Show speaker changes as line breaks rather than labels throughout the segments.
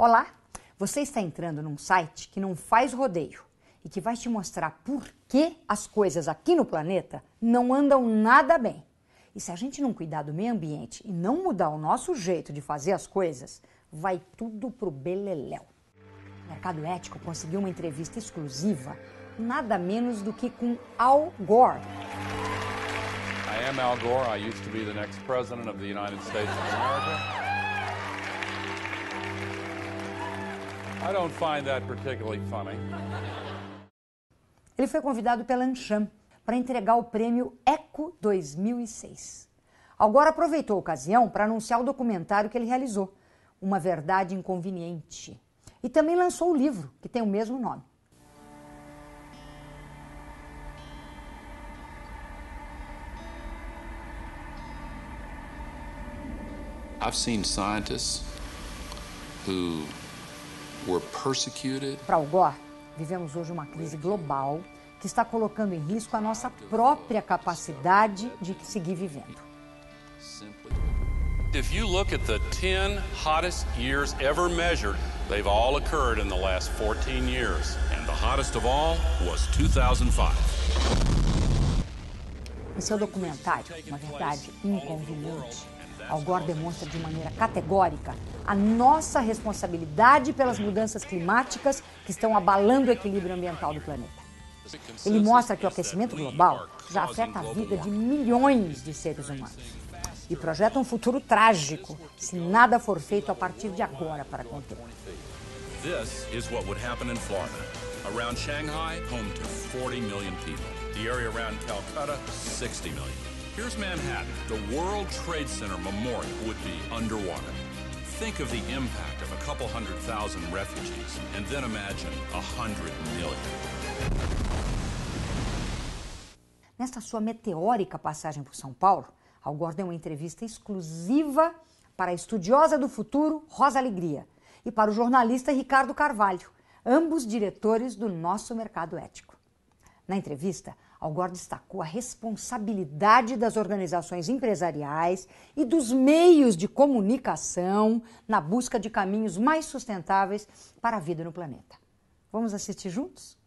Olá, você está entrando num site que não faz rodeio e que vai te mostrar por que as coisas aqui no planeta não andam nada bem. E se a gente não cuidar do meio ambiente e não mudar o nosso jeito de fazer as coisas, vai tudo pro beleléu. O Mercado Ético conseguiu uma entrevista exclusiva, nada menos do que com Gore.
I am Al Gore. I used to be the next president of the United States of America. I don't find that particularly funny.
Ele foi convidado pela Ancham para entregar o Prêmio Eco 2006. Gore aproveitou a ocasião para anunciar o documentário que ele realizou, Uma Verdade Inconveniente. E também lançou o livro, que tem o mesmo nome.
I've seen scientists who were persecuted.
Para o Gore, vivemos hoje uma crise global que está colocando em risco a nossa própria capacidade de seguir vivendo.
If you look at the 10 hottest years ever measured, they've all occurred in the last 14 years. And the hottest of all was 2005.
Em seu documentário, Uma Verdade Inconveniente, Gore demonstra de maneira categórica a nossa responsabilidade pelas mudanças climáticas que estão abalando o equilíbrio ambiental do planeta. Ele mostra que o aquecimento global já afeta a vida de milhões de seres humanos e projeta um futuro trágico se nada for feito a partir de agora para conter.
This is what would happen in Florida. Around Shanghai, home to 40 million people. The area around Calcutta, 60 million. Here's Manhattan. The World Trade Center Memorial would be underwater. Think of the impact of a couple 100,000 refugees, and then imagine 100 million.
Nesta sua meteórica passagem por São Paulo, Gore deu uma entrevista exclusiva para a estudiosa do futuro Rosa Alegria e para o jornalista Ricardo Carvalho, ambos diretores do nosso Mercado Ético. Na entrevista, Gore destacou a responsabilidade das organizações empresariais e dos meios de comunicação na busca de caminhos mais sustentáveis para a vida no planeta. Vamos assistir juntos?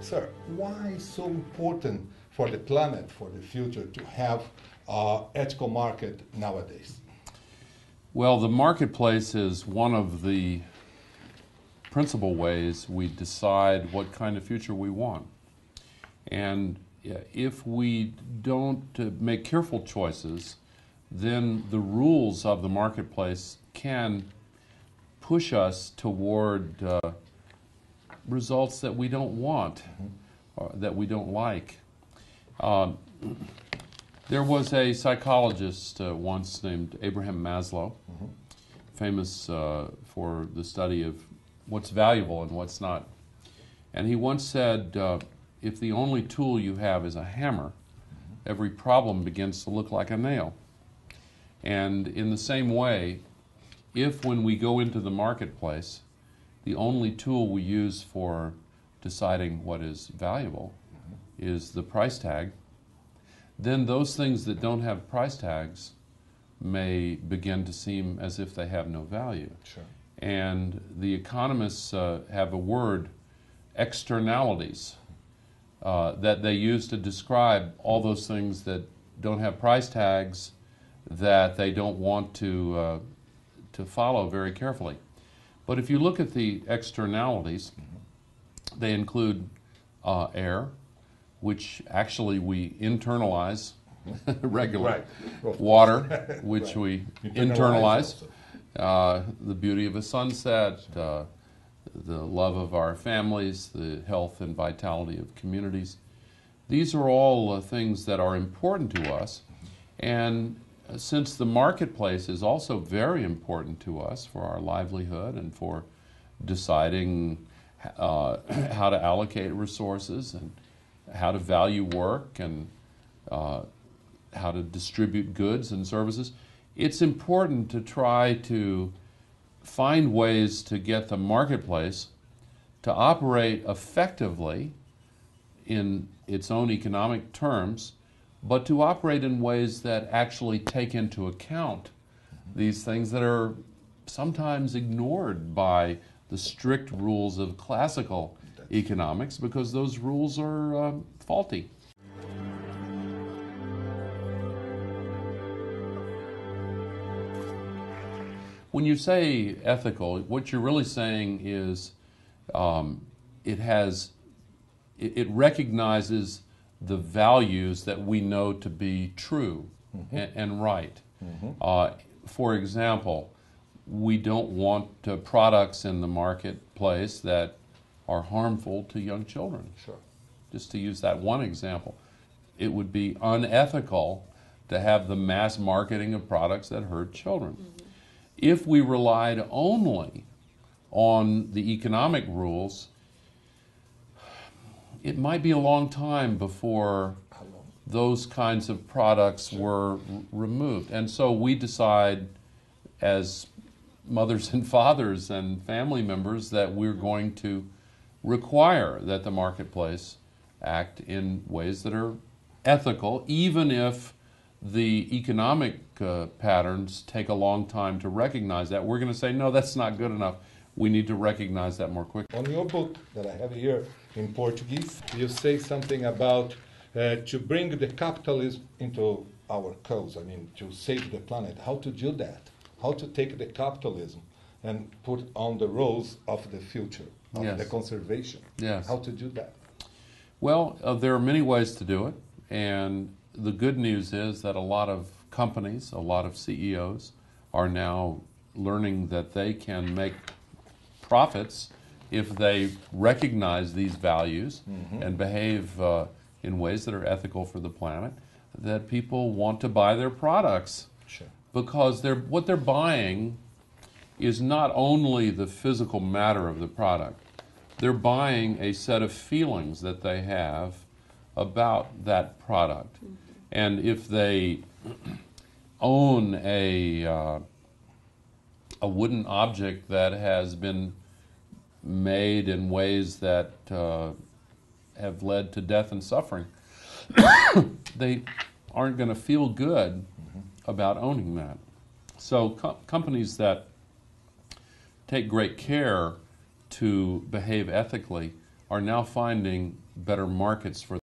Sir, why is so important for the planet, for the future, to have an ethical market nowadays?
Well, the marketplace is one of the principal ways we decide what kind of future we want. And if we don't make careful choices, then the rules of the marketplace can push us toward results that we don't want, or that we don't like. There was a psychologist once named Abraham Maslow, famous for the study of what's valuable and what's not. And he once said, if the only tool you have is a hammer, every problem begins to look like a nail. And in the same way, if when we go into the marketplace, the only tool we use for deciding what is valuable is the price tag, then those things that don't have price tags may begin to seem as if they have no value.
Sure.
And the economists have a word, externalities, that they use to describe all those things that don't have price tags, that they don't want to follow very carefully. But if you look at the externalities, they include air, which actually we internalize regularly,
right.
Water, which
right.
we
Internalize
internalize, the beauty of a sunset, the love of our families, the health and vitality of communities. These are all things that are important to us, and since the marketplace is also very important to us for our livelihood and for deciding how to allocate resources and how to value work and how to distribute goods and services, it's important to try to find ways to get the marketplace to operate effectively in its own economic terms but to operate in ways that actually take into account these things that are sometimes ignored by the strict rules of classical economics because those rules are faulty. When you say ethical, what you're really saying is it recognizes the values that we know to be true and right. For example, we don't want products in the marketplace that are harmful to young children.
Sure.
Just to use that one example, it would be unethical to have the mass marketing of products that hurt children. If we relied only on the economic rules, it might be a long time before those kinds of products were removed. And so we decide as mothers and fathers and family members that we're going to require that the marketplace act in ways that are ethical, even if the economic patterns take a long time to recognize that. We're going to say, no, that's not good enough. We need to recognize that more quickly.
On your book that I have here in Portuguese, you say something about to bring the capitalism into our cause, I mean, to save the planet. How to do that? How to take the capitalism and put on the roles of the future, of the conservation.
Yes.
How to do that?
Well, there are many ways to do it, and the good news is that a lot of companies, a lot of CEOs are now learning that they can make profits if they recognize these values and behave in ways that are ethical for the planet, that people want to buy their products.
Sure.
Because what they're buying is not only the physical matter of the product, they're buying a set of feelings that they have about that product. And if they own a wooden object that has been made in ways that have led to death and suffering, they aren't going to feel good about owning that. So companies that take great care to behave ethically are now finding better markets for